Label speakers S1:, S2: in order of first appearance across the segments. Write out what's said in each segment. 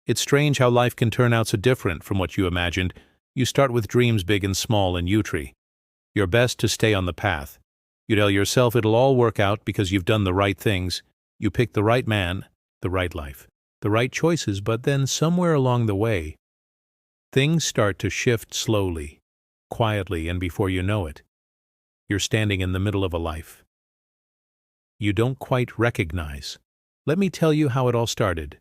S1: It's strange how life can turn out so different from what you imagined. You start with dreams big and small and utri. Your best to stay on the path. You tell yourself it'll all work out because you've done the right things. You pick the right man, the right life, the right choices, but then somewhere along the way, things start to shift slowly, quietly, and before you know it, you're standing in the middle of a life you don't quite recognize. Let me tell you how it all started.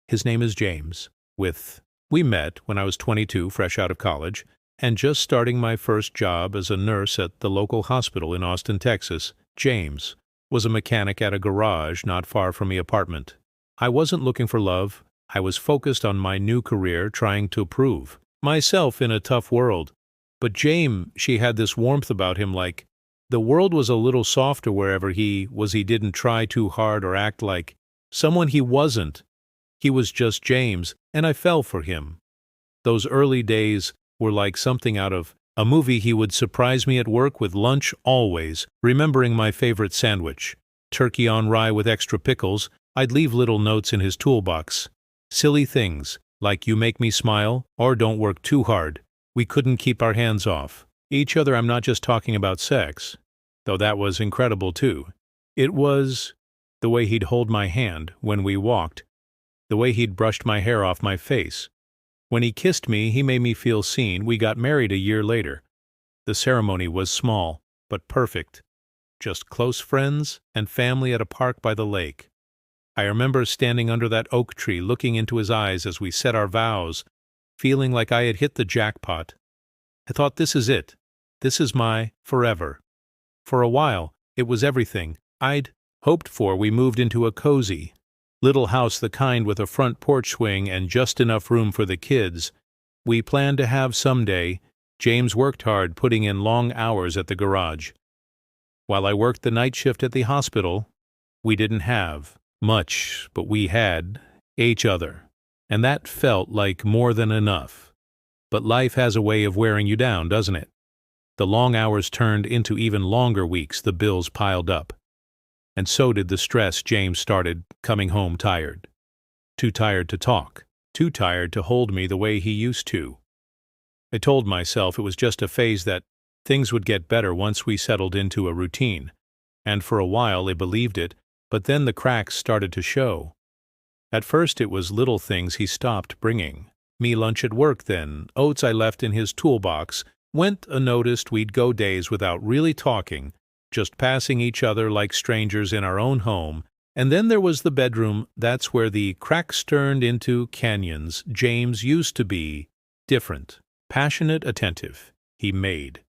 S1: His name is James. We met when I was 22, fresh out of college, and just starting my first job as a nurse at the local hospital in Austin, Texas. James was a mechanic at a garage not far from my apartment. I wasn't looking for love. I was focused on my new career, trying to prove myself in a tough world. But James, she had this warmth about him, like the world was a little softer wherever he was. He didn't try too hard or act like someone he wasn't. He was just James, and I fell for him. Those early days were like something out of a movie. He would surprise me at work with lunch always, remembering my favorite sandwich, turkey on rye with extra pickles. I'd leave little notes in his toolbox. Silly things, like "you make me smile" or "don't work too hard." We couldn't keep our hands off each other. I'm not just talking about sex, though that was incredible too. It was the way he'd hold my hand when we walked, the way he'd brushed my hair off my face. When he kissed me, he made me feel seen. We got married a year later. The ceremony was small, but perfect. Just close friends and family at a park by the lake. I remember standing under that oak tree, looking into his eyes as we said our vows, feeling like I had hit the jackpot. I thought, this is it. This is my forever. For a while, it was everything I'd hoped for. We moved into a cozy little house, the kind with a front porch swing and just enough room for the kids we planned to have someday. James worked hard, putting in long hours at the garage, while I worked the night shift at the hospital. We didn't have much, but we had each other, and that felt like more than enough. But life has a way of wearing you down, doesn't it? The long hours turned into even longer weeks. The bills piled up. And so did the stress. James started coming home tired. Too tired to talk. Too tired to hold me the way he used to. I told myself it was just a phase, that things would get better once we settled into a routine. And for a while I believed it, but then the cracks started to show. At first it was little things. He stopped bringing me lunch at work, then oats I left in his toolbox went unnoticed. We'd go days without really talking, just passing each other like strangers in our own home. And then there was the bedroom. That's where the cracks turned into canyons. James used to be different, passionate, attentive. He made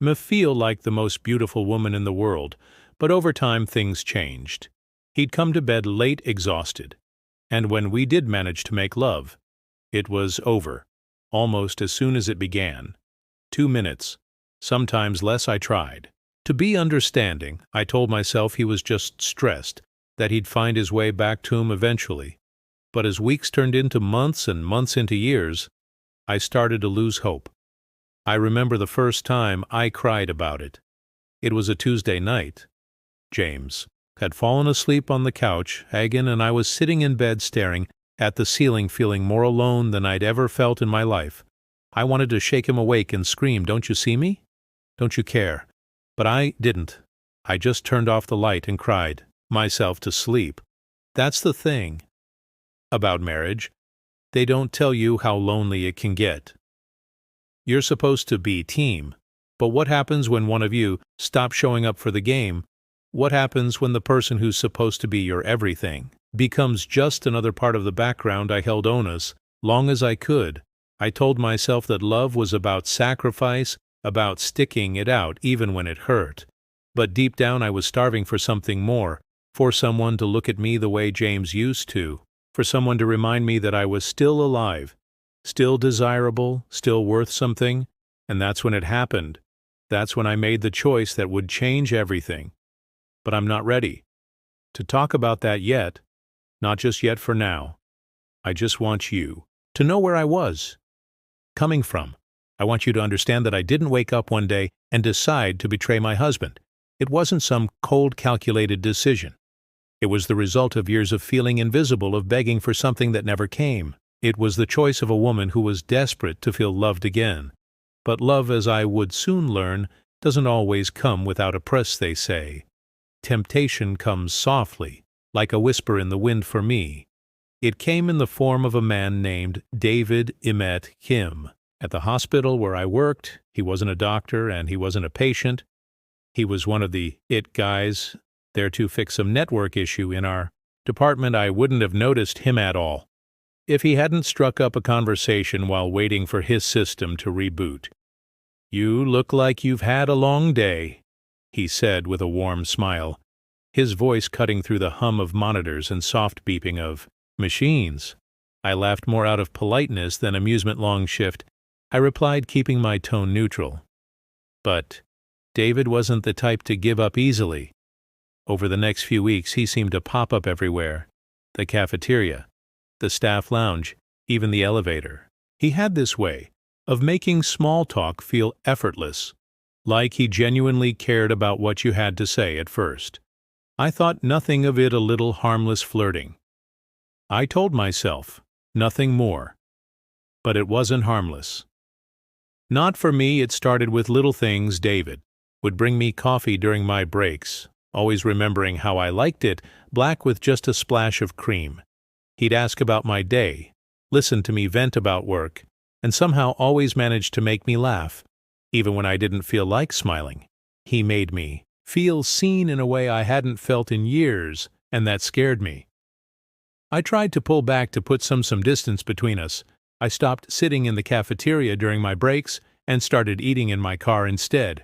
S1: me feel like the most beautiful woman in the world, but over time things changed. He'd come to bed late, exhausted, and when we did manage to make love, it was over, almost as soon as it began. 2 minutes, sometimes less. I tried to be understanding. I told myself he was just stressed, that he'd find his way back to him eventually. But as weeks turned into months and months into years, I started to lose hope. I remember the first time I cried about it. It was a Tuesday night. James had fallen asleep on the couch, Hagen, and I was sitting in bed staring at the ceiling, feeling more alone than I'd ever felt in my life. I wanted to shake him awake and scream, "Don't you see me? Don't you care?" But I didn't. I just turned off the light and cried myself to sleep. That's the thing about marriage. They don't tell you how lonely it can get. You're supposed to be team, but what happens when one of you stops showing up for the game? What happens when the person who's supposed to be your everything becomes just another part of the background? I held on as long as I could. I told myself that love was about sacrifice, about sticking it out even when it hurt. But deep down I was starving for something more, for someone to look at me the way James used to, for someone to remind me that I was still alive, still desirable, still worth something. And that's when it happened. That's when I made the choice that would change everything. But I'm not ready to talk about that yet, not just yet. For now, I just want you to know where I was coming from. I want you to understand that I didn't wake up one day and decide to betray my husband. It wasn't some cold, calculated decision. It was the result of years of feeling invisible, of begging for something that never came. It was the choice of a woman who was desperate to feel loved again. But love, as I would soon learn, doesn't always come without a press, they say. Temptation comes softly, like a whisper in the wind for me. It came in the form of a man named David Emmett Kim. At the hospital where I worked, he wasn't a doctor and he wasn't a patient. He was one of the IT guys there to fix some network issue in our department. I wouldn't have noticed him at all if he hadn't struck up a conversation while waiting for his system to reboot. "You look like you've had a long day," he said with a warm smile, his voice cutting through the hum of monitors and soft beeping of machines. I laughed more out of politeness than amusement. "Long shift," I replied, keeping my tone neutral. But David wasn't the type to give up easily. Over the next few weeks, he seemed to pop up everywhere. The cafeteria, the staff lounge, even the elevator. He had this way of making small talk feel effortless, like he genuinely cared about what you had to say at first. I thought nothing of it, a little harmless flirting. I told myself, nothing more. But it wasn't harmless. Not for me. It started with little things. David would bring me coffee during my breaks, always remembering how I liked it, black with just a splash of cream. He'd ask about my day, listen to me vent about work, and somehow always managed to make me laugh, even when I didn't feel like smiling. He made me feel seen in a way I hadn't felt in years, and that scared me. I tried to pull back to put some distance between us. I stopped sitting in the cafeteria during my breaks and started eating in my car instead.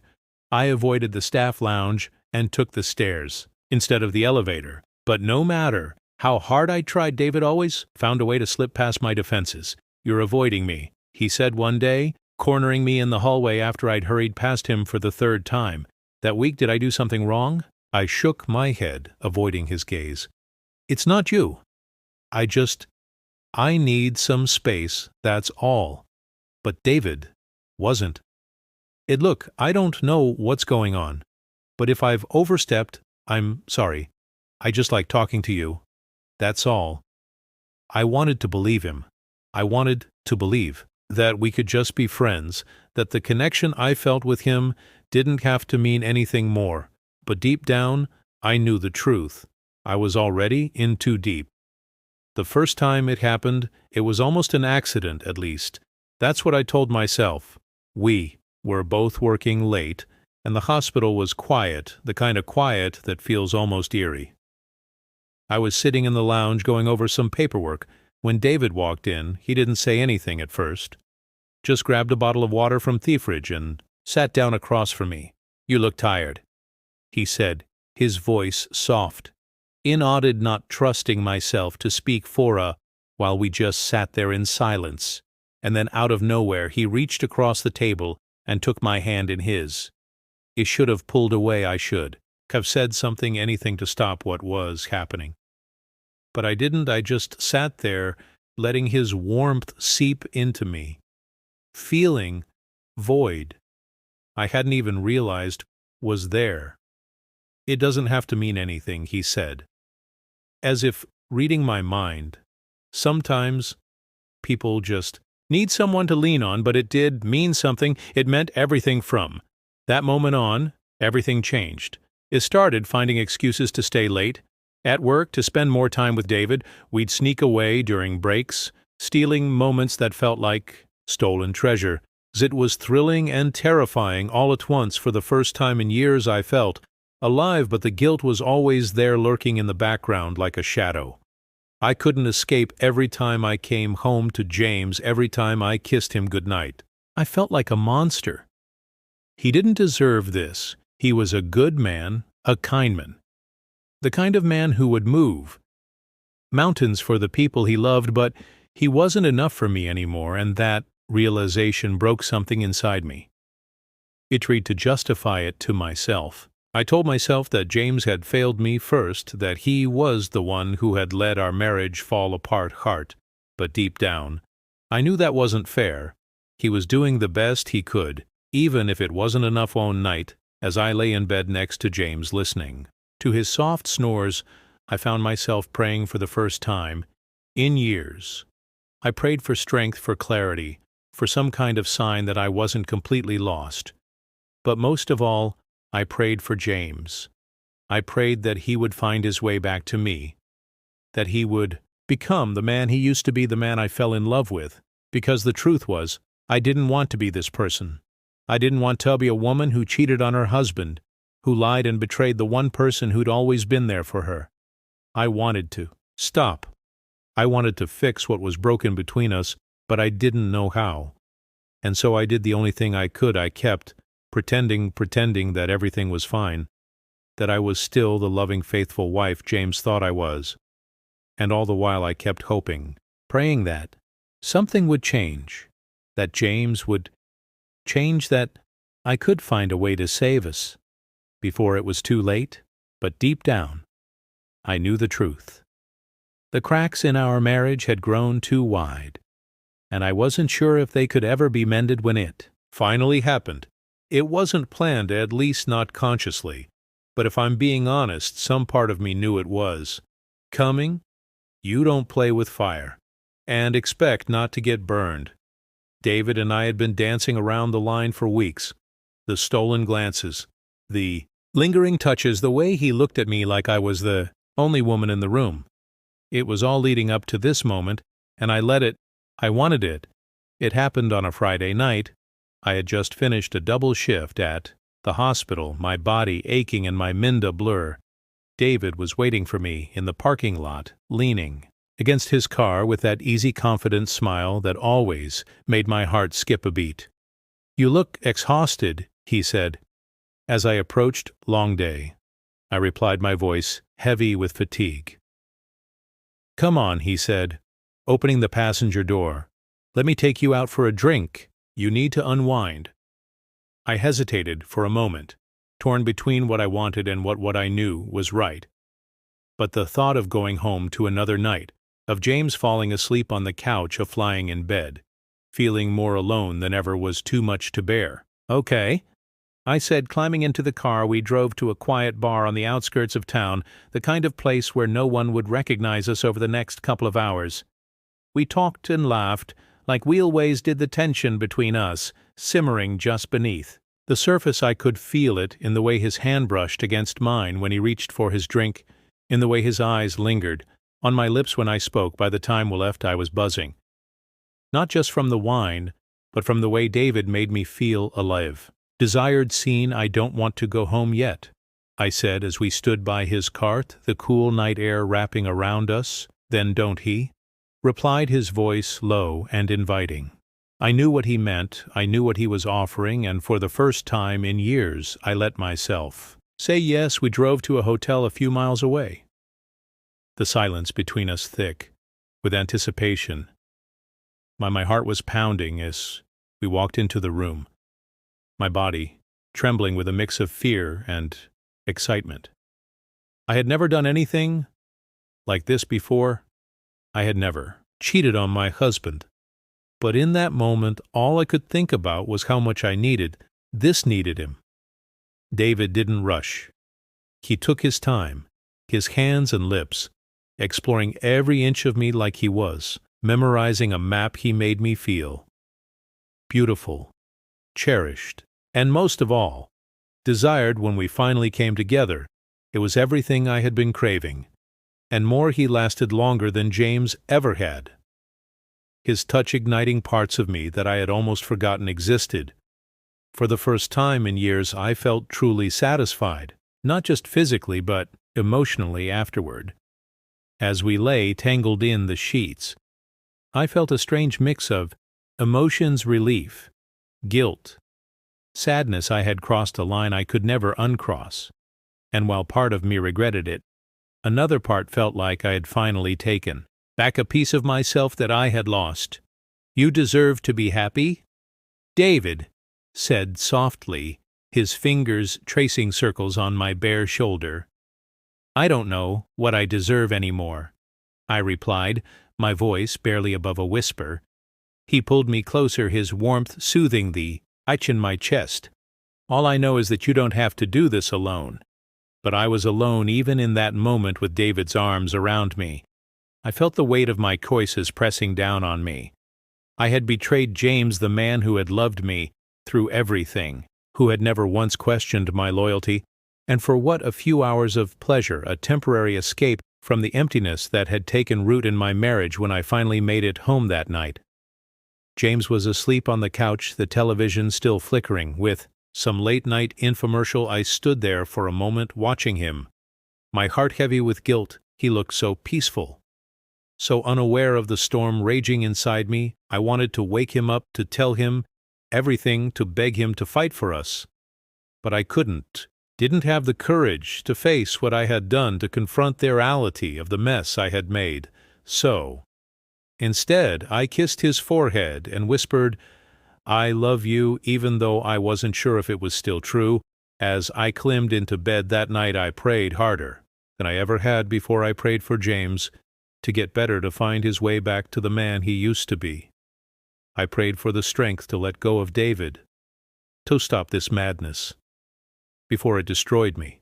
S1: I avoided the staff lounge and took the stairs instead of the elevator. But no matter how hard I tried, David always found a way to slip past my defenses. "You're avoiding me," he said one day, cornering me in the hallway after I'd hurried past him for the third time. That week, did I do something wrong? I shook my head, avoiding his gaze. "It's not you. I need some space, that's all." But David wasn't. "Look, I don't know what's going on, but if I've overstepped, I'm sorry. I just like talking to you. That's all." I wanted to believe him. I wanted to believe that we could just be friends, that the connection I felt with him didn't have to mean anything more. But deep down, I knew the truth. I was already in too deep. The first time it happened, it was almost an accident, at least. That's what I told myself. We were both working late, and the hospital was quiet, the kind of quiet that feels almost eerie. I was sitting in the lounge going over some paperwork when David walked in. He didn't say anything at first. Just grabbed a bottle of water from the fridge and sat down across from me. "You look tired," he said, his voice soft. Inaudible, not trusting myself to speak while we just sat there in silence. And then out of nowhere he reached across the table and took my hand in his. He should have pulled away. I should have said something, anything to stop what was happening. But I didn't. I just sat there, letting his warmth seep into me, feeling void I hadn't even realized was there. "It doesn't have to mean anything," he said, as if reading my mind. "Sometimes people just need someone to lean on," but it did mean something. It meant everything from that moment on. Everything changed. It started finding excuses to stay late at work, to spend more time with David. We'd sneak away during breaks, stealing moments that felt like stolen treasure. It was thrilling and terrifying all at once. For the first time in years, I felt alive, but the guilt was always there, lurking in the background like a shadow. I couldn't escape. Every time I came home to James, every time I kissed him goodnight, I felt like a monster. He didn't deserve this. He was a good man, a kind man. The kind of man who would move mountains for the people he loved, but he wasn't enough for me anymore, and that realization broke something inside me. It tried to justify it to myself. I told myself that James had failed me first, that he was the one who had let our marriage fall apart. But deep down, I knew that wasn't fair. He was doing the best he could, even if it wasn't enough. One night, as I lay in bed next to James, listening to his soft snores, I found myself praying for the first time in years. I prayed for strength, for clarity, for some kind of sign that I wasn't completely lost. But most of all, I prayed for James. I prayed that he would find his way back to me, that he would become the man he used to be, the man I fell in love with, because the truth was, I didn't want to be this person. I didn't want to be a woman who cheated on her husband, who lied and betrayed the one person who'd always been there for her. I wanted to stop. I wanted to fix what was broken between us, but I didn't know how. And so I did the only thing I could. I kept pretending that everything was fine, that I was still the loving, faithful wife James thought I was. And all the while I kept hoping, praying that something would change, that James would change, that I could find a way to save us before it was too late. But deep down, I knew the truth. The cracks in our marriage had grown too wide, and I wasn't sure if they could ever be mended when it finally happened. It wasn't planned, at least not consciously, but if I'm being honest, some part of me knew it was coming. You don't play with fire, and expect not to get burned. David and I had been dancing around the line for weeks. The stolen glances, the lingering touches, the way he looked at me like I was the only woman in the room. It was all leading up to this moment, and I let it. I wanted it. It happened on a Friday night. I had just finished a double shift at the hospital, my body aching and my mind a blur. David was waiting for me in the parking lot, leaning against his car with that easy, confident smile that always made my heart skip a beat. "You look exhausted," he said. As I approached, "Long day," I replied, my voice heavy with fatigue. "Come on," he said, opening the passenger door. "Let me take you out for a drink. You need to unwind." I hesitated for a moment, torn between what I wanted and what I knew was right. But the thought of going home to another night, of James falling asleep on the couch, of lying in bed, feeling more alone than ever, was too much to bear. "Okay," I said, climbing into the car. We drove to a quiet bar on the outskirts of town, the kind of place where no one would recognize us over the next couple of hours. We talked and laughed, like wheelways did, the tension between us simmering just beneath the surface. I could feel it in the way his hand brushed against mine when he reached for his drink, in the way his eyes lingered on my lips when I spoke. By the time we left, I was buzzing. Not just from the wine, but from the way David made me feel alive. "Desired scene, I don't want to go home yet," I said as we stood by his cart, the cool night air wrapping around us. "Then don't he?" replied his voice, low and inviting. I knew what he meant, I knew what he was offering, and for the first time in years I let myself say yes. We drove to a hotel a few miles away. The silence between us thick with anticipation. My heart was pounding as we walked into the room, my body trembling with a mix of fear and excitement. I had never done anything like this before. I had never cheated on my husband. But in that moment, all I could think about was how much I needed him. David didn't rush. He took his time, his hands and lips, exploring every inch of me like he was memorizing a map. He made me feel beautiful, cherished, and most of all, desired. When we finally came together, it was everything I had been craving. And more. He lasted longer than James ever had, his touch igniting parts of me that I had almost forgotten existed. For the first time in years, I felt truly satisfied, not just physically but emotionally afterward. As we lay tangled in the sheets, I felt a strange mix of emotions: relief, guilt, sadness. I had crossed a line I could never uncross, and while part of me regretted it, another part felt like I had finally taken back a piece of myself that I had lost. "You deserve to be happy," David said softly, his fingers tracing circles on my bare shoulder. "I don't know what I deserve anymore," I replied, my voice barely above a whisper. He pulled me closer, his warmth soothing the itch in my chest. "All I know is that you don't have to do this alone." But I was alone even in that moment with David's arms around me. I felt the weight of my choices pressing down on me. I had betrayed James, the man who had loved me through everything, who had never once questioned my loyalty, and for what a few hours of pleasure, a temporary escape from the emptiness that had taken root in my marriage when I finally made it home that night. James was asleep on the couch, the television still flickering. With some late-night infomercial, I stood there for a moment watching him. My heart heavy with guilt, he looked so peaceful. So unaware of the storm raging inside me, I wanted to wake him up, to tell him everything, to beg him to fight for us. But I didn't have the courage to face what I had done, to confront the reality of the mess I had made. So, instead, I kissed his forehead and whispered, "I love you," even though I wasn't sure if it was still true. As I climbed into bed that night, I prayed harder than I ever had before. I prayed for James to get better, to find his way back to the man he used to be. I prayed for the strength to let go of David, to stop this madness before it destroyed me.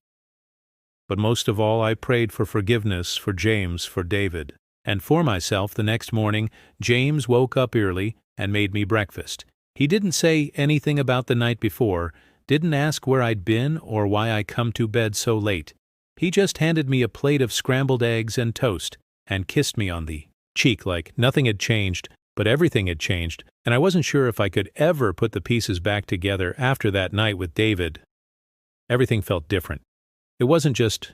S1: But most of all, I prayed for forgiveness for James, for David, and for myself. The next morning, James woke up early and made me breakfast. He didn't say anything about the night before, didn't ask where I'd been or why I come to bed so late. He just handed me a plate of scrambled eggs and toast and kissed me on the cheek like nothing had changed, but everything had changed, and I wasn't sure if I could ever put the pieces back together after that night with David. Everything felt different. It wasn't just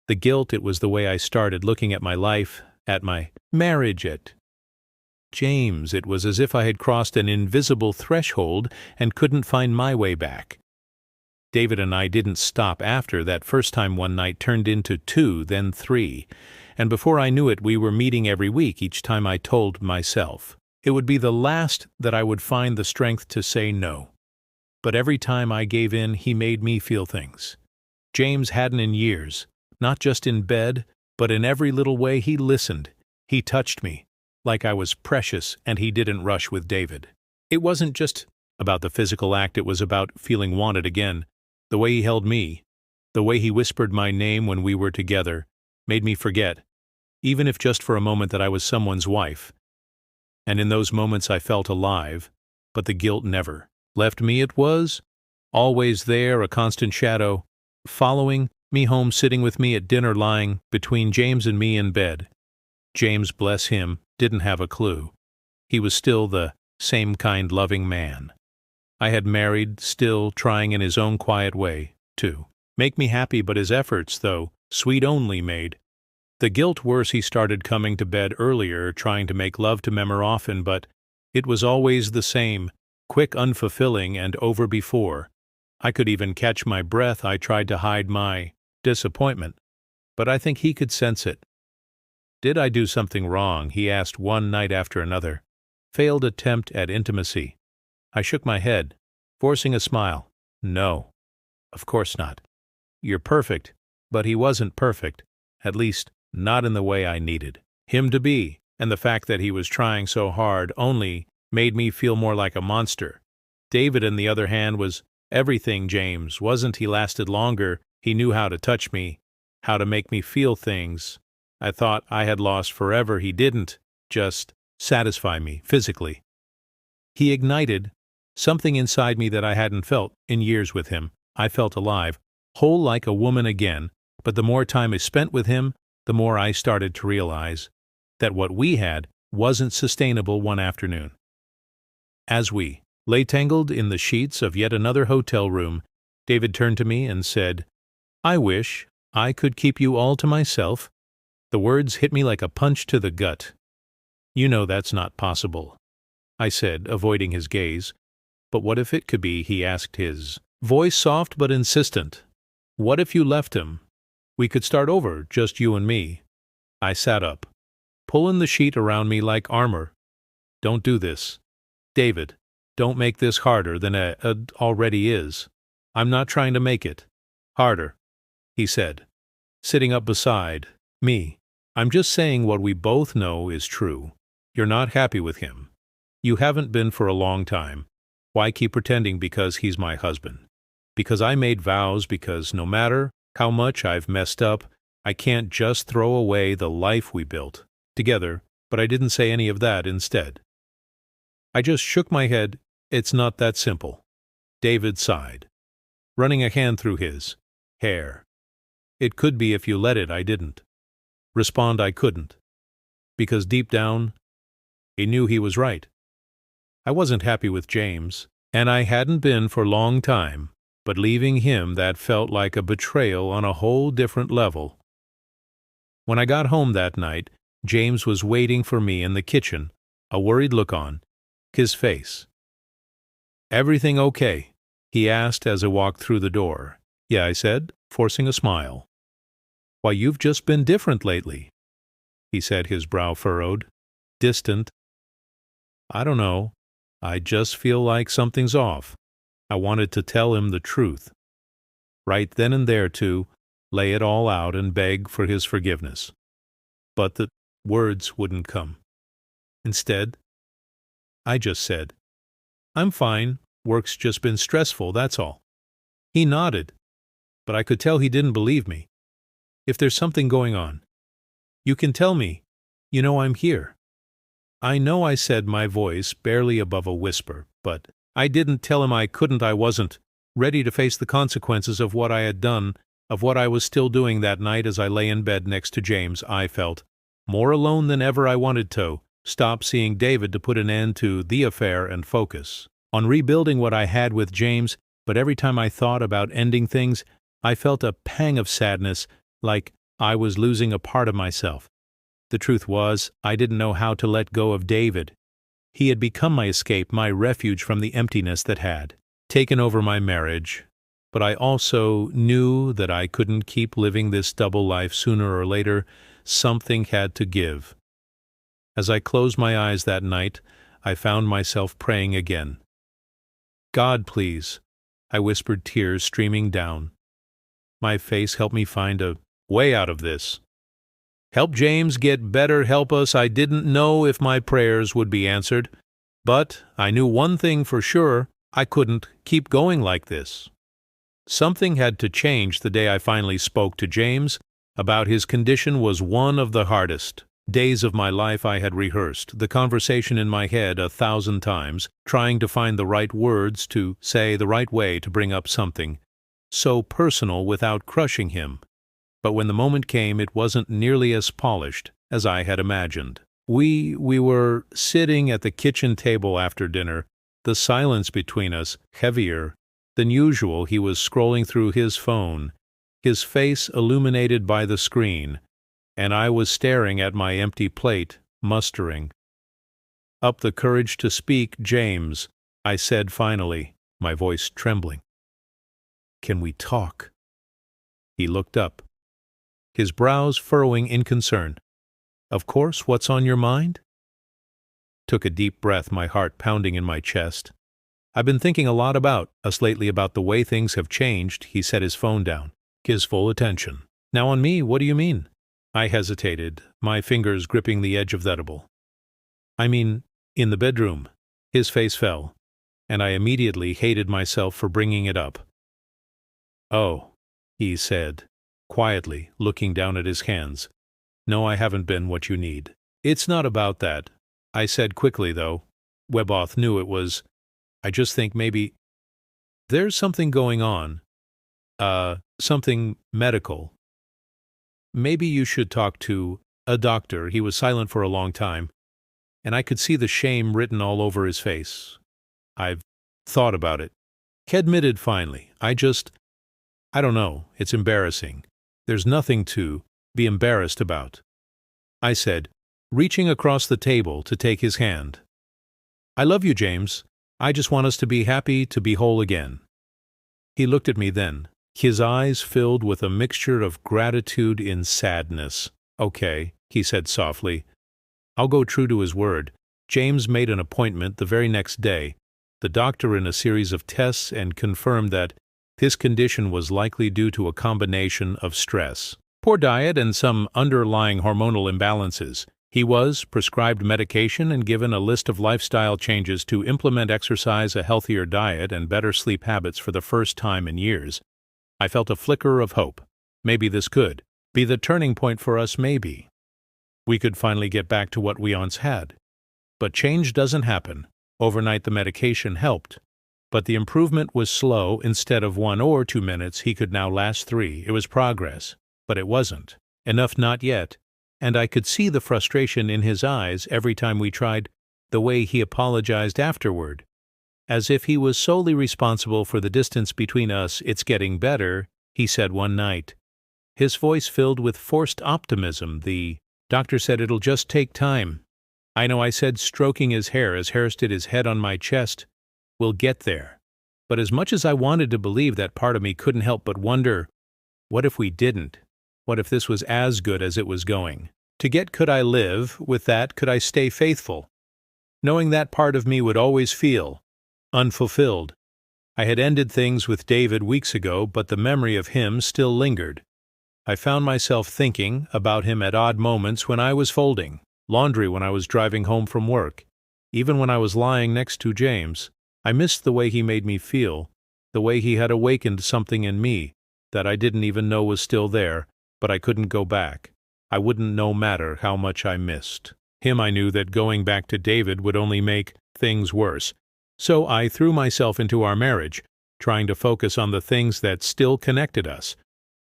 S1: the guilt, it was the way I started looking at my life, at my marriage, at James. It was as if I had crossed an invisible threshold and couldn't find my way back. David and I didn't stop after that first time. One night turned into 2, then 3. And before I knew it, we were meeting every week. Each time I told myself it would be the last, that I would find the strength to say no. But every time I gave in, he made me feel things James hadn't in years, not just in bed, but in every little way. He listened. He touched me like I was precious, and he didn't rush with David. It wasn't just about the physical act, it was about feeling wanted again. The way he held me, the way he whispered my name when we were together, made me forget, even if just for a moment, that I was someone's wife. And in those moments I felt alive, but the guilt never left me. It was always there, a constant shadow, following me home, sitting with me at dinner, lying between James and me in bed. James, bless him, didn't have a clue. He was still the same kind, loving man I had married, still trying in his own quiet way to make me happy, but his efforts, though sweet, only made the guilt worse. He started coming to bed earlier, trying to make love to me more often, but it was always the same, quick, unfulfilling, and over before I could even catch my breath. I tried to hide my disappointment, but I think he could sense it. "Did I do something wrong?" he asked one night after another. Failed attempt at intimacy. I shook my head, forcing a smile. "No, of course not. You're perfect." But he wasn't perfect, at least not in the way I needed him to be, and the fact that he was trying so hard only made me feel more like a monster. David, on the other hand, was everything James wasn't. He lasted longer. He knew how to touch me, how to make me feel things I thought I had lost forever. He didn't just satisfy me physically. He ignited something inside me that I hadn't felt in years with him. I felt alive, whole, like a woman again, but the more time I spent with him, the more I started to realize that what we had wasn't sustainable. One afternoon, as we lay tangled in the sheets of yet another hotel room, David turned to me and said, "I wish I could keep you all to myself." The words hit me like a punch to the gut. "You know that's not possible," I said, avoiding his gaze. "But what if it could be?" he asked, his voice soft but insistent. "What if you left him? We could start over, just you and me." I sat up, pulling the sheet around me like armor. "Don't do this, David. Don't make this harder than it already is." "I'm not trying to make it harder," he said, sitting up beside me. "I'm just saying what we both know is true. You're not happy with him. You haven't been for a long time. Why keep pretending because he's my husband? Because I made vows, because no matter how much I've messed up, I can't just throw away the life we built. together, but I didn't say any of that instead. I just shook my head. It's not that simple. David sighed, running a hand through his hair. It could be if you let it. I didn't. Respond I couldn't. Because deep down, he knew he was right. I wasn't happy with James, and I hadn't been for a long time, but leaving him, that felt like a betrayal on a whole different level. When I got home that night, James was waiting for me in the kitchen, a worried look on his face. "Everything okay?" he asked as I walked through the door. "Yeah," I said, forcing a smile. "Why, you've just been different lately," he said, his brow furrowed. "Distant." "I don't know. I just feel like something's off." I wanted to tell him the truth. Right then and there, too, lay it all out and beg for his forgiveness. But the words wouldn't come. Instead, I just said, "I'm fine. Work's just been stressful, that's all." He nodded, but I could tell he didn't believe me. "If there's something going on, you can tell me. You know I'm here." I know, I said, my voice barely above a whisper, but I didn't tell him I couldn't. I wasn't ready to face the consequences of what I had done, of what I was still doing that night as I lay in bed next to James. I felt more alone than ever. I wanted to stop seeing David, to put an end to the affair and focus on rebuilding what I had with James, but every time I thought about ending things, I felt a pang of sadness, like I was losing a part of myself. The truth was, I didn't know how to let go of David. He had become my escape, my refuge from the emptiness that had taken over my marriage, but I also knew that I couldn't keep living this double life. Sooner or later, something had to give. As I closed my eyes that night, I found myself praying again. "God, please," I whispered, tears streaming down my face, "help me find a way out of this. Help James get better, help us." I didn't know if my prayers would be answered, but I knew one thing for sure: I couldn't keep going like this. Something had to change. The day I finally spoke to James about his condition was one of the hardest days of my life. I had rehearsed the conversation in my head 1,000 times, trying to find the right words to say, the right way to bring up something so personal without crushing him. But when the moment came, it wasn't nearly as polished as I had imagined. We were sitting at the kitchen table after dinner, the silence between us heavier than usual. He was scrolling through his phone, his face illuminated by the screen, and I was staring at my empty plate, mustering up the courage to speak. "James," I said finally, my voice trembling, "can we talk?" He looked up, his brows furrowing in concern. "Of course, what's on your mind?" Took a deep breath, my heart pounding in my chest. "I've been thinking a lot about us lately, about the way things have changed." He set his phone down, his full attention now on me. "What do you mean?" I hesitated, my fingers gripping the edge of the edible. "I mean, in the bedroom." His face fell, and I immediately hated myself for bringing it up. "Oh," he said, quietly, looking down at his hands. "No, I haven't been what you need." "It's not about that," I said quickly, though we both knew it was. "I just think maybe there's something going on. Something medical. Maybe you should talk to a doctor." He was silent for a long time, and I could see the shame written all over his face. "I've thought about it," he admitted finally. I don't know. It's embarrassing." "There's nothing to be embarrassed about," I said, reaching across the table to take his hand. "I love you, James. I just want us to be happy, to be whole again." He looked at me then, his eyes filled with a mixture of gratitude and sadness. "Okay," he said softly. "I'll go true to his word." James made an appointment the very next day. The doctor ran a series of tests and confirmed that his condition was likely due to a combination of stress, poor diet, and some underlying hormonal imbalances. He was prescribed medication and given a list of lifestyle changes to implement: exercise, a healthier diet, and better sleep habits. For the first time in years, I felt a flicker of hope. Maybe this could be the turning point for us, maybe. We could finally get back to what we once had. But change doesn't happen. Overnight the medication helped. But the improvement was slow. Instead of 1 or 2 minutes, he could now last 3. It was progress. But it wasn't. Enough not yet. And I could see the frustration in his eyes every time we tried, the way he apologized afterward. As if he was solely responsible for the distance between us. "It's getting better," he said one night. His voice filled with forced optimism. "The doctor said it'll just take time." "I know," I said, stroking his hair as Harris did his head on my chest. "We'll get there." But as much as I wanted to believe, that part of me couldn't help but wonder, what if we didn't? What if this was as good as it was going? Could I live with that? Could I stay faithful? Knowing that part of me would always feel unfulfilled. I had ended things with David weeks ago, but the memory of him still lingered. I found myself thinking about him at odd moments, when I was folding laundry, when I was driving home from work, even when I was lying next to James. I missed the way he made me feel, the way he had awakened something in me that I didn't even know was still there, but I couldn't go back. I wouldn't, no matter how much I missed him. I knew that going back to David would only make things worse. So I threw myself into our marriage, trying to focus on the things that still connected us.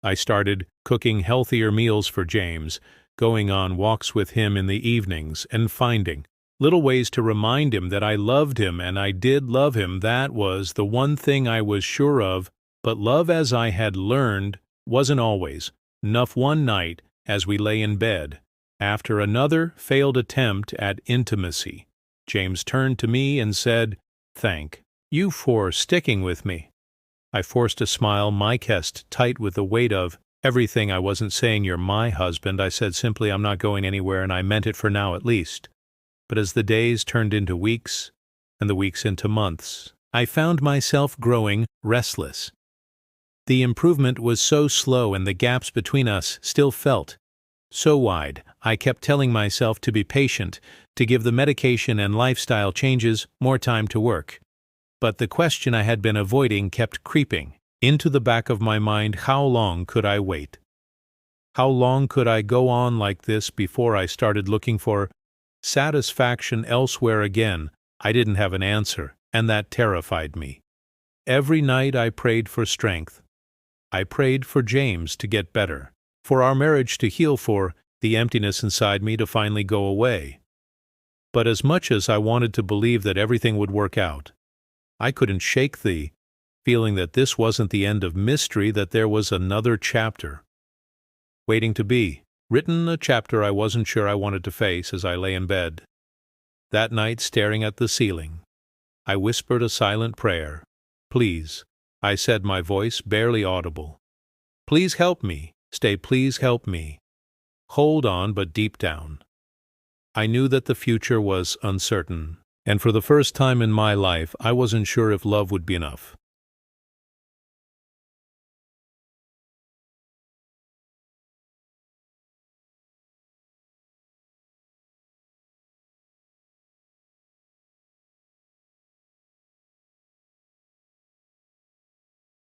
S1: I started cooking healthier meals for James, going on walks with him in the evenings, and finding little ways to remind him that I loved him, and I did love him. That was the one thing I was sure of. But love, as I had learned, wasn't always enough. One night, as we lay in bed, after another failed attempt at intimacy, James turned to me and said, "Thank you for sticking with me." I forced a smile, my chest tight with the weight of everything. I wasn't saying "you're my husband." I said simply, "I'm not going anywhere," and I meant it, for now at least. But as the days turned into weeks, and the weeks into months, I found myself growing restless. The improvement was so slow, and the gaps between us still felt so wide. I kept telling myself to be patient, to give the medication and lifestyle changes more time to work. But the question I had been avoiding kept creeping into the back of my mind. How long could I wait? How long could I go on like this before I started looking for satisfaction elsewhere again? I didn't have an answer, and that terrified me. Every night I prayed for strength. I prayed for James to get better, for our marriage to heal, for the emptiness inside me to finally go away. But as much as I wanted to believe that everything would work out, I couldn't shake the feeling that this wasn't the end of mystery, that there was another chapter waiting to be written, a chapter I wasn't sure I wanted to face. As I lay in bed that night, staring at the ceiling, I whispered a silent prayer. "Please," I said, my voice barely audible. "Please help me stay. Please help me hold on." But deep down, I knew that the future was uncertain, and for the first time in my life, I wasn't sure if love would be enough.